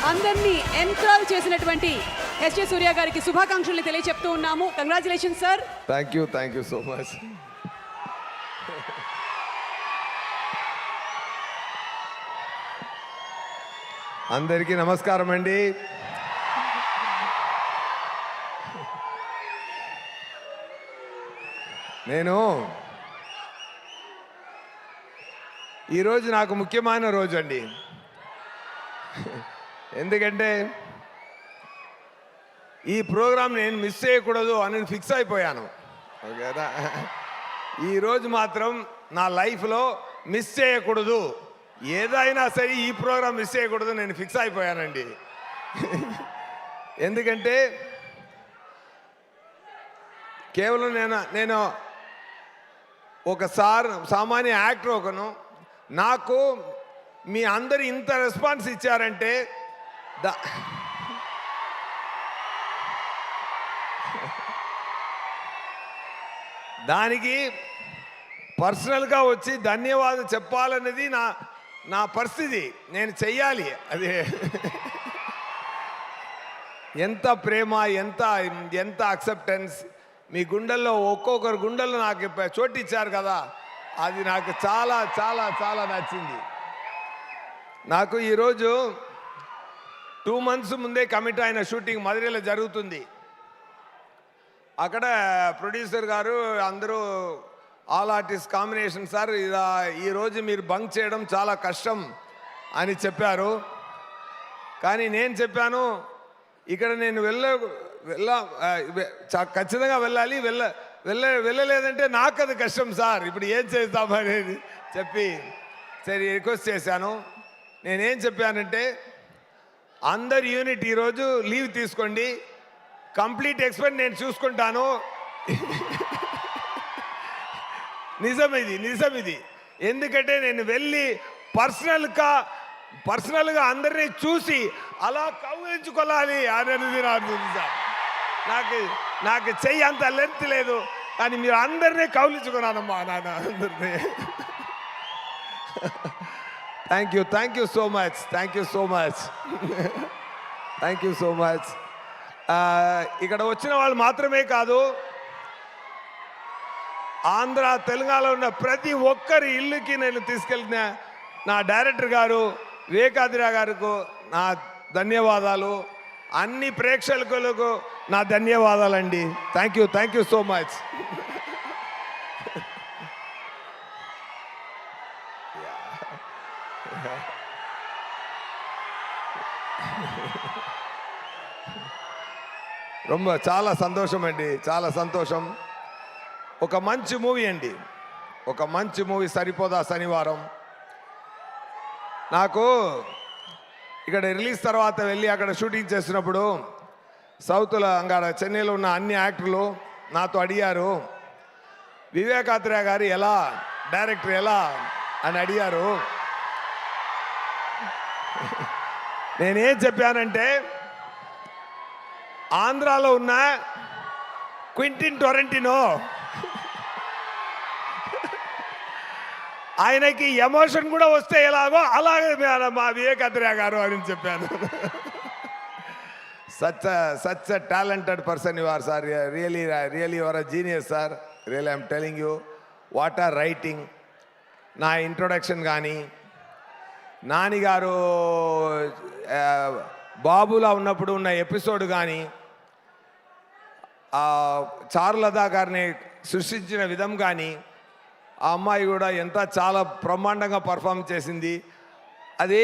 అందరినీ ఎంట్రాల్ చేసినటువంటి ఎస్జే సూర్య గారికి శుభాకాంక్షలు తెలియజెప్తూ ఉన్నాము. Congratulations sir. Thank you so much. అందరికీ నమస్కారం అండి. ఈరోజు నాకు ముఖ్యమైన రోజు అండి. ఎందుకంటే ఈ ప్రోగ్రాం నేను మిస్ చేయకూడదు అని ఫిక్స్ అయిపోయాను. ఓకేనా? ఈరోజు మాత్రం నా లైఫ్లో మిస్ చేయకూడదు, ఏదైనా సరే ఈ ప్రోగ్రాం మిస్ చేయకూడదు నేను ఫిక్స్ అయిపోయానండి. ఎందుకంటే కేవలం నేను ఒక సామాన్య యాక్టర్ ఒకను, నాకు మీ అందరు ఇంత రెస్పాన్స్ ఇచ్చారంటే దానికి పర్సనల్గా వచ్చి ధన్యవాదాలు చెప్పాలనేది నా పరిస్థితి. నేను చెయ్యాలి. అది ఎంత ప్రేమ, ఎంత అక్సెప్టెన్స్ మీ గుండెల్లో, ఒక్కొక్కరు గుండెల్లో నాకు చోటు ఇచ్చారు కదా, అది నాకు చాలా చాలా చాలా నచ్చింది. నాకు ఈరోజు 2 months ముందే కమిట్ అయిన షూటింగ్ మధురైలో జరుగుతుంది. అక్కడ ప్రొడ్యూసర్ గారు అందరూ ఆల్ ఆర్టిస్ట్ కాంబినేషన్ సార్, ఈరోజు మీరు బంక్ చేయడం చాలా కష్టం అని చెప్పారు. కానీ నేను చెప్పాను, ఇక్కడ నేను ఖచ్చితంగా వెళ్ళాలి, వెళ్ళలేదంటే నాకు అది కష్టం సార్, ఇప్పుడు ఏం చేద్దామనేది చెప్పి సరే రిక్వెస్ట్ చేశాను. నేనేం చెప్పానంటే, అందరు యూనిట్ ఈరోజు లీవ్ తీసుకోండి, కంప్లీట్ ఎక్స్పెన్స్ నేను చూసుకుంటాను. నిజం ఇది. ఎందుకంటే నేను వెళ్ళి పర్సనల్గా అందరినీ చూసి అలా కౌగిలించుకోవాలి అనేది సార్. నాకు చెయ్యి అంత లెంత్ లేదు, కానీ మీరు అందరినీ కౌగిలించుకున్నానమ్మా నాన్న అందరినీ. Thank you so much. ఇక్కడ వచ్చిన వాళ్ళు మాత్రమే కాదు, ఆంధ్ర తెలంగాణలో ఉన్న ప్రతి ఒక్కరి ఇల్లుకి నేను తీసుకెళ్ళిన నా డైరెక్టర్ గారు వివేకాద్రి గారికి నా ధన్యవాదాలు, అన్ని ప్రేక్షకులకు నా ధన్యవాదాలండి. Thank you so much. చాలా సంతోషం అండి, చాలా సంతోషం. ఒక మంచి మూవీ అండి, ఒక మంచి మూవీ సరిపోదా శనివారం. నాకు ఇక్కడ రిలీజ్ తర్వాత వెళ్ళి అక్కడ షూటింగ్ చేసినప్పుడు సౌత్లో అక్కడ చెన్నైలో ఉన్న అన్ని యాక్టర్లు నాతో అడిగారు, వివేకాత్రేయ గారు ఎలా, డైరెక్టర్ ఎలా అని అడిగారు. నేనేం చెప్పానంటే, ఆంధ్రాలో ఉన్న క్వింటిన్ టొరంటినో ఆయనకి ఎమోషన్ కూడా వస్తే ఎలాగో అలాగే మా వివేకాత్రేయ గారు అని చెప్పాను. Such talented person you are sir, really you are a genius sir, really I'm telling you. What are writing, నా ఇంట్రొడక్షన్ కానీ, నానిగారు బాబులా ఉన్నప్పుడు ఉన్న ఎపిసోడ్ కానీ, చారులతా గారిని సృష్టించిన విధం కానీ, ఆ అమ్మాయి కూడా చాలా బ్రహ్మాండంగా పర్ఫామ్ చేసింది. అది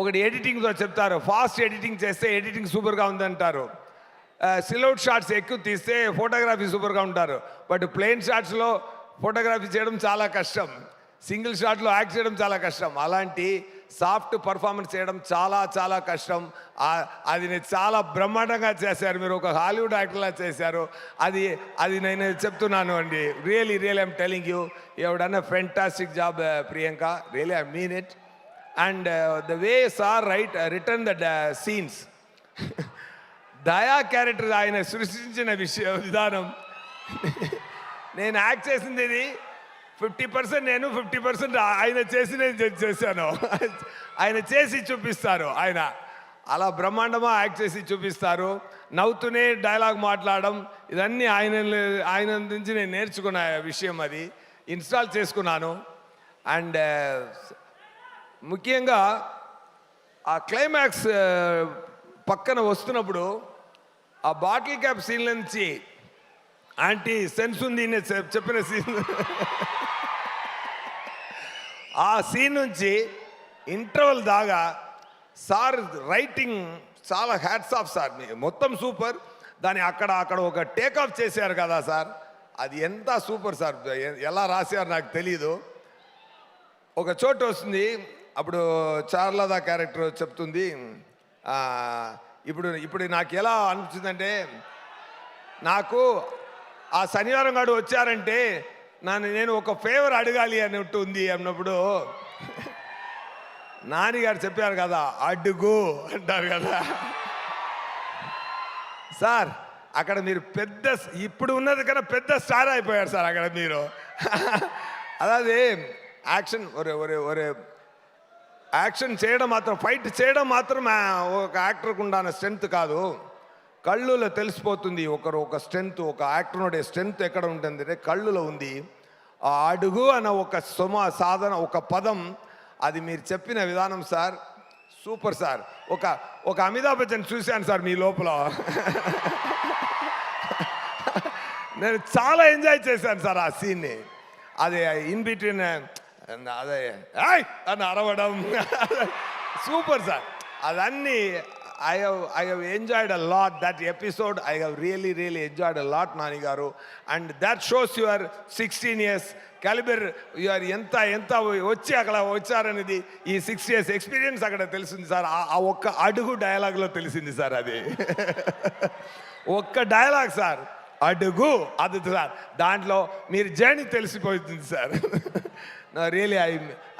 ఒకటి ఎడిటింగ్లో చెప్తారు, ఫాస్ట్ ఎడిటింగ్ చేస్తే ఎడిటింగ్ సూపర్గా ఉందంటారు, సిలౌట్ షాట్స్ ఎక్కువ తీస్తే ఫోటోగ్రఫీ సూపర్గా ఉంటారు. బట్ ప్లెయిన్ షాట్స్లో ఫోటోగ్రఫీ చేయడం చాలా కష్టం, సింగిల్ షాట్లో యాక్ట్ చేయడం చాలా కష్టం. అలాంటి సాఫ్ట్ పర్ఫార్మెన్స్ చేయడం చాలా చాలా కష్టం. అది చాలా బ్రహ్మాండంగా చేశారు, మీరు ఒక హాలీవుడ్ యాక్టర్లా చేశారు. అది నేను చెప్తున్నాను అండి. Really I'm telling you done a fantastic job Priyanka, really I mean it. And the way sir return the scenes, దయా క్యారెక్టర్ ఆయన సృష్టించిన విధానం, నేను యాక్ట్ చేసింది ఇది 50% నేను, 50% ఆయన చేశాను. ఆయన చేసి చూపిస్తారు. ఆయన అలా బ్రహ్మాండమా యాక్ట్ చేసి చూపిస్తారు. నవ్వుతూనే డైలాగ్ మాట్లాడడం, ఇదన్నీ ఆయన నుంచి నేను నేర్చుకున్న విషయం. అది ఇన్స్టాల్ చేసుకున్నాను. అండ్ ముఖ్యంగా ఆ క్లైమాక్స్ పక్కన వస్తున్నప్పుడు ఆ బాటిల్ క్యాప్ సీన్ నుంచి ఆంటీ సెన్స్ ఉంది చెప్పిన సీన్, ఆ సీన్ నుంచి ఇంటర్వల్ దాకా సార్ రైటింగ్ చాలా హ్యాట్స్ ఆఫ్ సార్. మొత్తం సూపర్. దాన్ని అక్కడ ఒక టేక్ ఆఫ్ చేశారు కదా సార్, అది ఎంత సూపర్ సార్. ఎలా రాశారు నాకు తెలీదు. ఒక చోటు వస్తుంది, అప్పుడు చార్లదా క్యారెక్టర్ చెప్తుంది, ఇప్పుడు నాకు ఎలా అనిపించిందంటే, నాకు ఆ శనివారం నాడు వచ్చారంటే నేను ఒక ఫేవర్ అడగాలి అన్నట్టు ఉంది అన్నప్పుడు నాన్నగారు చెప్పారు కదా, అడుగు అంటారు కదా సార్. అక్కడ మీరు పెద్ద, ఇప్పుడు ఉన్నది కన్నా పెద్ద స్టార్ అయిపోయారు సార్ అక్కడ మీరు. అదే యాక్షన్ ఒరే యాక్షన్ చేయడం మాత్రం, ఫైట్ చేయడం మాత్రం ఒక యాక్టర్కు ఉండాలన్న స్ట్రెంగ్త్ కాదు, కళ్ళులో తెలిసిపోతుంది ఒక స్ట్రెంగ్త్, ఒక యాక్టర్ స్ట్రెంగ్త్ ఎక్కడ ఉంటుందంటే కళ్ళులో ఉంది. ఆ అడుగు అన్న ఒక సాధన, ఒక పదం, అది మీరు చెప్పిన విధానం సార్ సూపర్ సార్. ఒక అమితాబ్ బచ్చన్ చూశాను సార్ మీ లోపల. నేను చాలా ఎంజాయ్ చేశాను సార్ ఆ సీన్ని. అది ఇన్ బిట్వీన్ అదే అని అరవడం సూపర్ సార్. అదన్నీ I have enjoyed a lot that episode. I have really enjoyed a lot, Nani garu, and that shows your 16 years caliber. You are ఎంత వచ్చి అక్కడ వచ్చారనేది ఈ 6 years ఎక్స్పీరియన్స్ అక్కడ తెలిసింది సార్. ఆ ఒక్క అడుగు డైలాగ్లో తెలిసింది సార్. అది ఒక్క డైలాగ్ సార్, అడుగు, అది సార్. దాంట్లో మీరు జర్నీ తెలిసిపోతుంది sir. Really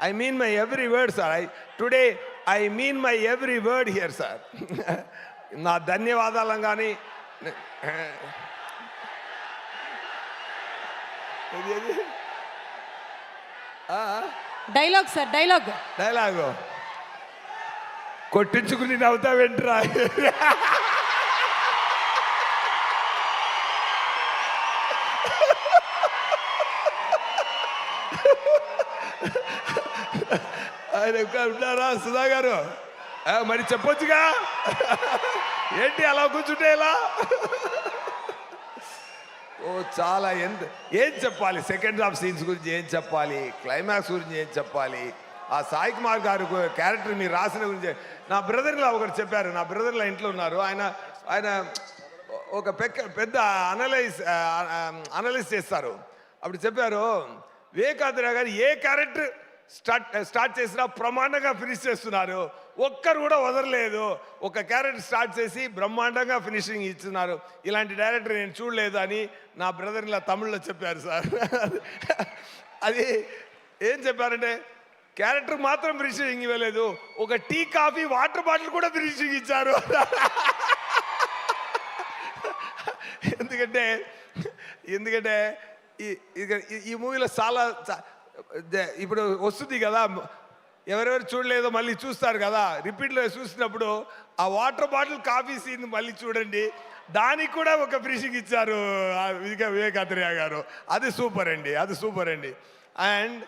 I mean my every word sir. Today I mean my every word here sir. నా ధన్యవాదాలు. కానీ డైలాగ్ సార్, డైలాగు కొట్టించుకుని నవ్వుతా వెంట్రా. ఆయన ఉన్నారా సుధా గారు? మరి చెప్పొచ్చుగా, ఏంటి అలా కూర్చుంటే ఎలా? చాలా ఏం చెప్పాలి, సెకండ్ హాఫ్ సీన్స్ గురించి ఏం చెప్పాలి, క్లైమాక్స్ గురించి ఏం చెప్పాలి, ఆ సాయి కుమార్ గారు క్యారెక్టర్ మీరు రాసిన గురించి. నా బ్రదర్లో ఒకరు చెప్పారు, నా బ్రదర్లో ఇంట్లో ఉన్నారు, ఆయన ఒక పెద్ద అనలైజ్ చేస్తారు. అప్పుడు చెప్పారు, వివేకాంద్ర గారు ఏ క్యారెక్టర్ స్టార్ట్ చేసినా బ్రహ్మాండంగా ఫినిష్ చేస్తున్నారు, ఒక్కరు కూడా వదలలేదు. ఒక క్యారెక్టర్ స్టార్ట్ చేసి బ్రహ్మాండంగా ఫినిషింగ్ ఇస్తున్నారు, ఇలాంటి డైరెక్టర్ నేను చూడలేదు అని నా బ్రదర్ ఇలా తమిళ్లో చెప్పారు సార్. అది ఏం చెప్పారంటే, క్యారెక్టర్ మాత్రం ఫినిషింగ్ ఇవ్వలేదు, ఒక టీ కాఫీ వాటర్ బాటిల్ కూడా ఫినిషింగ్ ఇచ్చారు. ఎందుకంటే ఈ మూవీలో చాలా ఇప్పుడు వస్తుంది కదా, ఎవరెవరు చూడలేదో మళ్ళీ చూస్తారు కదా, రిపీట్లో చూసినప్పుడు ఆ వాటర్ బాటిల్ కాఫీ సీన్ మళ్ళీ చూడండి, దానికి కూడా ఒక ఫినిషింగ్ ఇచ్చారు వివేకాంద్రయ్య గారు. అది సూపర్ అండి. అండ్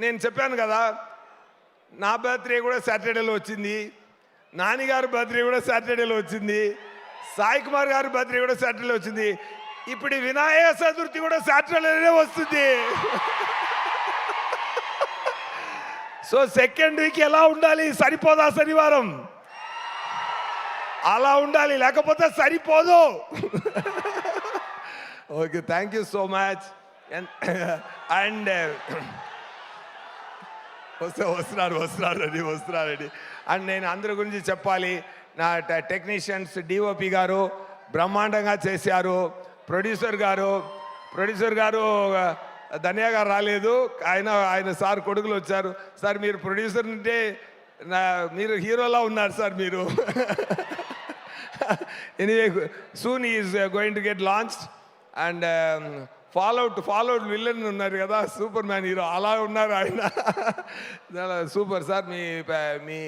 నేను చెప్పాను కదా, నా బర్త్డే కూడా సాటర్డేలో వచ్చింది, నానిగారు బర్త్డే కూడా సాటర్డేలో వచ్చింది, సాయి కుమార్ గారి బర్త్డే కూడా సాటర్డేలో వచ్చింది, ఇప్పుడు వినాయక చతుర్థి కూడా సాటర్డేనే వస్తుంది. సో సెకండ్ వీక్ ఎలా ఉండాలి, సరిపోదా శనివారం? అలా ఉండాలి, లేకపోతే సరిపోదు. Okay, thank you so much. And వస్తున్నారండి. అండ్ నేను అందరి గురించి చెప్పాలి. నా టెక్నీషియన్స్, డిఓపి గారు బ్రహ్మాండంగా చేశారు. ప్రొడ్యూసర్ గారు ధన్య గారు రాలేదు, ఆయన సార్ కొడుకులు వచ్చారు. సార్ మీరు ప్రొడ్యూసర్ అంటే మీరు హీరోలా ఉన్నారు సార్ మీరు. Anyway, soon is going to get launched. And ఫాలోవుడ్ విల్లన్ ఉన్నారు కదా, సూపర్ మ్యాన్ హీరో అలా ఉన్నారు ఆయన. Super sir. మీ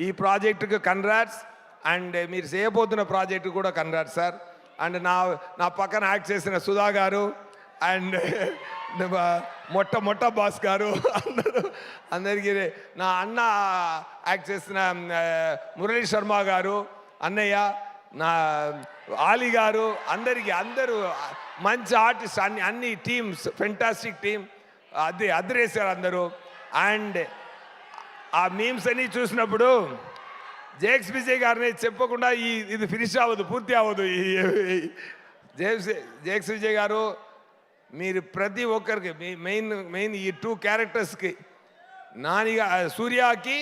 ఈ ప్రాజెక్టుకి కంగ్రాట్స్, అండ్ మీరు చేయబోతున్న ప్రాజెక్టు కూడా కంగ్రాట్స్ సార్. అండ్ నా పక్కన యాక్ట్ చేసిన సుధా గారు, అండ్ మొట్ట బాస్ గారు, అందరికీ, నా అన్న యాక్ట్ చేసిన మురళీ శర్మ గారు, అన్నయ్య, నా ఆలీ గారు, అందరూ మంచి ఆర్టిస్ట్, అన్ని టీమ్స్, ఫెంటాస్టిక్ టీమ్, అద్దరేశారు అందరూ. అండ్ ఆ మీమ్స్ అన్ని చూసినప్పుడు జేక్స్ విజయ్ గారిని చెప్పకుండా ఇది ఫినిష్ అవ్వదు, పూర్తి అవ్వదు. జేక్స్ విజయ్ గారు, మీరు ప్రతి ఒక్కరికి మెయిన్ ఈ 2 క్యారెక్టర్స్కి, సూర్యకి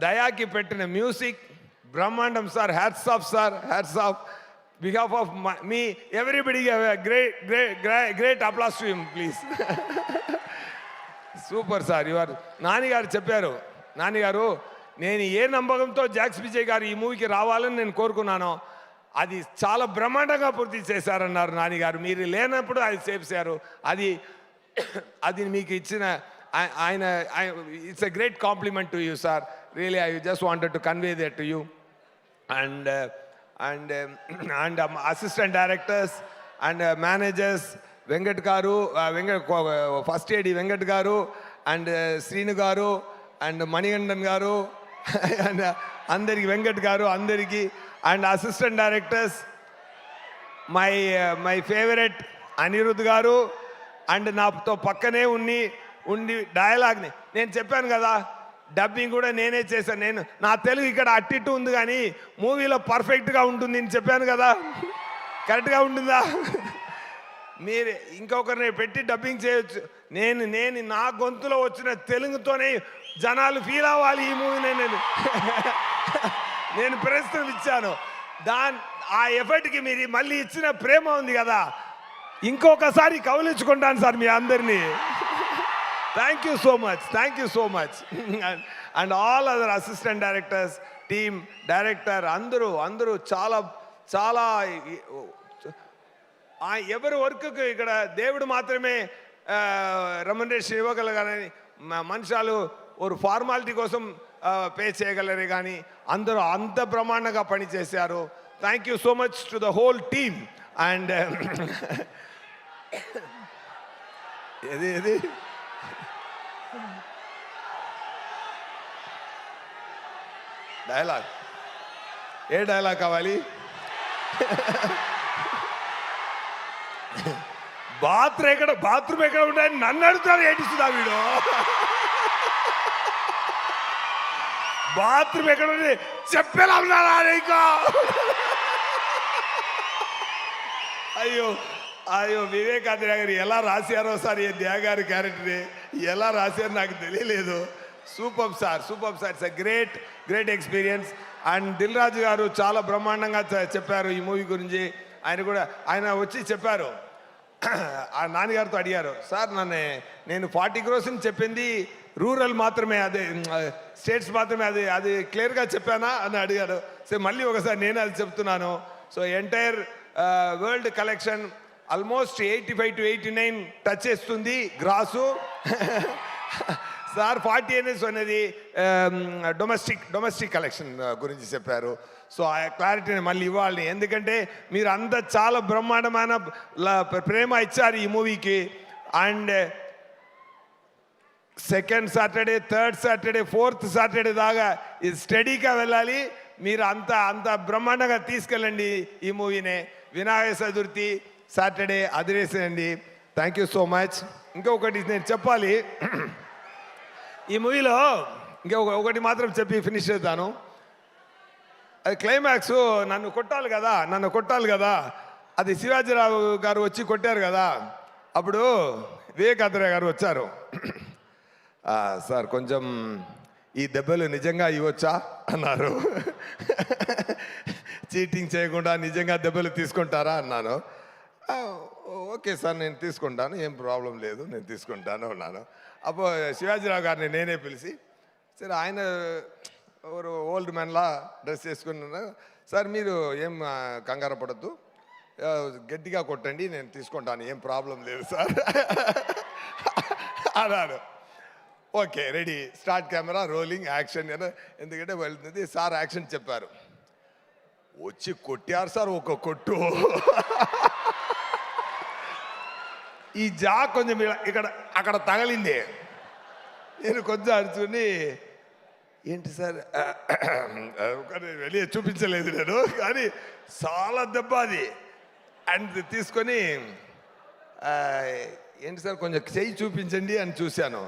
దయాకి పెట్టిన మ్యూజిక్ బ్రహ్మాండం sir. Hats off sir, hats off. Behalf of me everybody great applause to him please. Super sir. నానిగారు చెప్పారు, నానిగారు నేను ఏ నమ్మకంతో జాక్స్ విజయ్ గారు ఈ మూవీకి రావాలని నేను కోరుకున్నానో అది చాలా బ్రహ్మాండంగా పూర్తి చేశారన్నారు నానిగారు. మీరు లేనప్పుడు అది చేశారు. అది మీకు ఇచ్చిన ఆయన it's a great compliment to you sir. Really I just wanted to convey that to you. And assistant directors and managers Venkat గారు, ఫస్ట్ ఏడి వెంకట్ గారు, అండ్ శ్రీను గారు, అండ్ మణికంఠన్ గారు, అండ్ అందరికి, వెంకట్ గారు అందరికీ, and assistant directors my favourite Anirudh గారు, and నాతో పక్కనే ఉండి డైలాగ్ని నేను చెప్పాను కదా, డబ్బింగ్ కూడా నేనే చేశాను. నా తెలుగు ఇక్కడ అట్టిట్టు ఉంది కానీ మూవీలో పర్ఫెక్ట్గా ఉంటుంది నేను చెప్పాను కదా, కరెక్ట్గా ఉంటుందా? మీరు ఇంకొకరిని పెట్టి డబ్బింగ్ చేయొచ్చు. నేను నా గొంతులో వచ్చిన తెలుగుతోనే జనాలు ఫీల్ అవ్వాలి ఈ మూవీని. నేను ప్రస్తుతం ఇచ్చాను ఆ ఎఫర్ట్కి మీరు మళ్ళీ ఇచ్చిన ప్రేమ ఉంది కదా, ఇంకొకసారి కౌలించుకుంటాను సార్ మీ అందరినీ. Thank you so much. And all other assistant directors, team, director అందరూ చాలా ఎవరి వర్క్కి ఇక్కడ దేవుడు మాత్రమే రెమ్యునరేషన్ ఇవ్వగలగాలని, మనుషులు ఒక ఫార్మాలిటీ కోసం పే చేయగలరు కానీ అందరూ అంత బ్రహ్మాండంగా పనిచేశారు. Thank you so much to the whole team. And ఏది డైలాగ్, ఏ డైలాగ్ కావాలి? బాత్రూమ్ ఎక్కడ ఉంటాయని నన్ను అడుగుతారు, ఏటిస్తుందా వీడు? బాత్రూమ్ ఎక్కడ ఉంది చెప్పేలా ఉన్నారా నీకు? అయ్యో వివేకానంద గారు ఎలా రాశారో సార్ ఈ ధ్యాగారి క్యారెక్టర్ని ఎలా రాశారో నాకు తెలియలేదు. Super sir. It's a great experience. And Dil Raju garu చాలా బ్రహ్మాండంగా చెప్పారు ఈ మూవీ గురించి. ఆయన వచ్చి చెప్పారు, ఆ నాన్నగారితో అడిగారు, సార్ నేను 40 crores చెప్పింది రూరల్ మాత్రమే, అదే స్టేట్స్ మాత్రమే, అది క్లియర్గా చెప్పానా అని అడిగారు. సో మళ్ళీ ఒకసారి నేను అది చెప్తున్నాను. So entire world collection almost 85 to 89 touch చేస్తుంది గ్రాసు. సార్ 40 అనేసి అనేది డొమెస్టిక్ కలెక్షన్ గురించి చెప్పారు. సో ఆ క్లారిటీని మళ్ళీ ఇవ్వాలి, ఎందుకంటే మీరు అంతా చాలా బ్రహ్మాండమైన ప్రేమ ఇచ్చారు ఈ మూవీకి. And second Saturday, third Saturday, fourth Saturday దాకా ఇది స్టడీగా వెళ్ళాలి. మీరు అంత బ్రహ్మాండంగా తీసుకెళ్ళండి ఈ మూవీనే. వినాయక చతుర్థి సాటర్డే అదిరేసేయండి. Thank you so much. ఇంకొకటి నేను చెప్పాలి, ఈ మూవీలో ఒకటి మాత్రం చెప్పి ఫినిష్ చేద్దాను. అది క్లైమాక్స్ నన్ను కొట్టాలి కదా, అది శివాజీరావు గారు వచ్చి కొట్టారు కదా, అప్పుడు వివేకానంద గారు వచ్చారు. సార్ కొంచెం ఈ దెబ్బలు నిజంగా ఇవ్వచ్చా అన్నారు. చీటింగ్ చేయకుండా నిజంగా దెబ్బలు తీసుకుంటారా అన్నాను. ఓకే సార్ నేను తీసుకుంటాను, ఏం ప్రాబ్లం లేదు, నేను తీసుకుంటాను అన్నాను. అప్పుడు శివాజీరావు గారిని నేనే పిలిచి, సరే ఆయన ఓల్డ్ మ్యాన్లా డ్రెస్ చేసుకున్నాను, సార్ మీరు ఏం కంగారు పడద్దు, గట్టిగా కొట్టండి, నేను తీసుకుంటాను, ఏం ప్రాబ్లం లేదు సార్ అన్నాడు. Okay, ready, start, camera rolling, action. ఎందుకంటే వెళ్తుంది సార్, యాక్షన్ చెప్పారు. వచ్చి కొట్టారు సార్ ఒక కొట్టు. ఈ జా కొంచెం ఇక్కడ అక్కడ తగలింది. నేను కొంచెం అడుచుకుని, ఏంటి సార్ వెళ్ళి చూపించలేదు నేను, కానీ చాలా దెబ్బ అది. అండ్ తీసుకొని ఏంటి సార్ కొంచెం చెయ్యి చూపించండి అని చూశాను.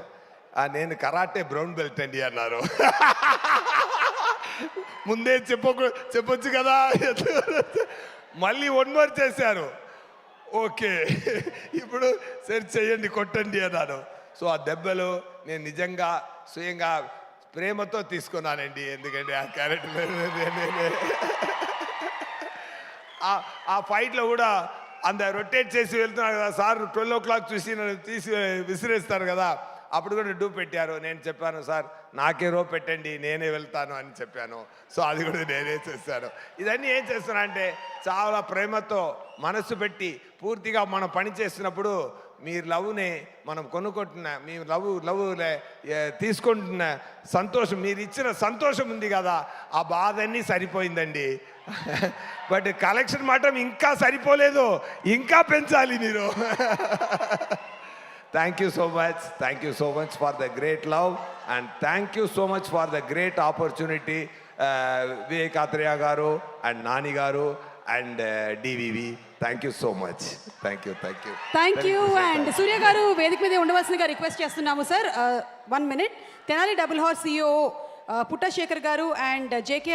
నేను కరాటే బ్రౌన్ బెల్ట్ అండి అన్నారు. ముందే చెప్పొచ్చు కదా. మళ్ళీ 1 more చేశారు. ఓకే, ఇప్పుడు సరే చెయ్యండి, కొట్టండి అన్నాను. సో ఆ దెబ్బలు నేను నిజంగా స్వయంగా ప్రేమతో తీసుకున్నానండి. ఎందుకంటే ఆ క్యారెక్టర్ ఆ ఫైట్లో కూడా అంత రొటేట్ చేసి వెళ్తున్నారు కదా సార్, 12 o'clock చూసి నన్ను తీసి విసిరేస్తారు కదా, అప్పుడు కూడా డూ పెట్టారు. నేను చెప్పాను సార్ నాకే రో పెట్టండి, నేనే వెళ్తాను అని చెప్పాను. సో అది కూడా నేనే చేశాను. ఇదన్నీ ఏం చేస్తున్నా అంటే చాలా ప్రేమతో మనసు పెట్టి పూర్తిగా మనం పని చేస్తున్నప్పుడు మీ లవ్ని మనం కొనుక్కుంటున్న, మీ లవ్ తీసుకుంటున్న సంతోషం, మీరు ఇచ్చిన సంతోషం ఉంది కదా, ఆ బాధ అన్నీ సరిపోయిందండి. బట్ కలెక్షన్ మాత్రం ఇంకా సరిపోలేదు, ఇంకా పెంచాలి మీరు. Thank you so much. Thank you so much for the great love, and thank you so much for the great opportunity, Vivek Athreya garu and Nani garu and DVV. Thank you so much. Thank you. Thank you. And Surya garu వేదిక మీద ఉండవలసిందిగా request చేస్తున్నాము sir. 1 minute. Tenali double horse CEO Puttashekhar garu and JK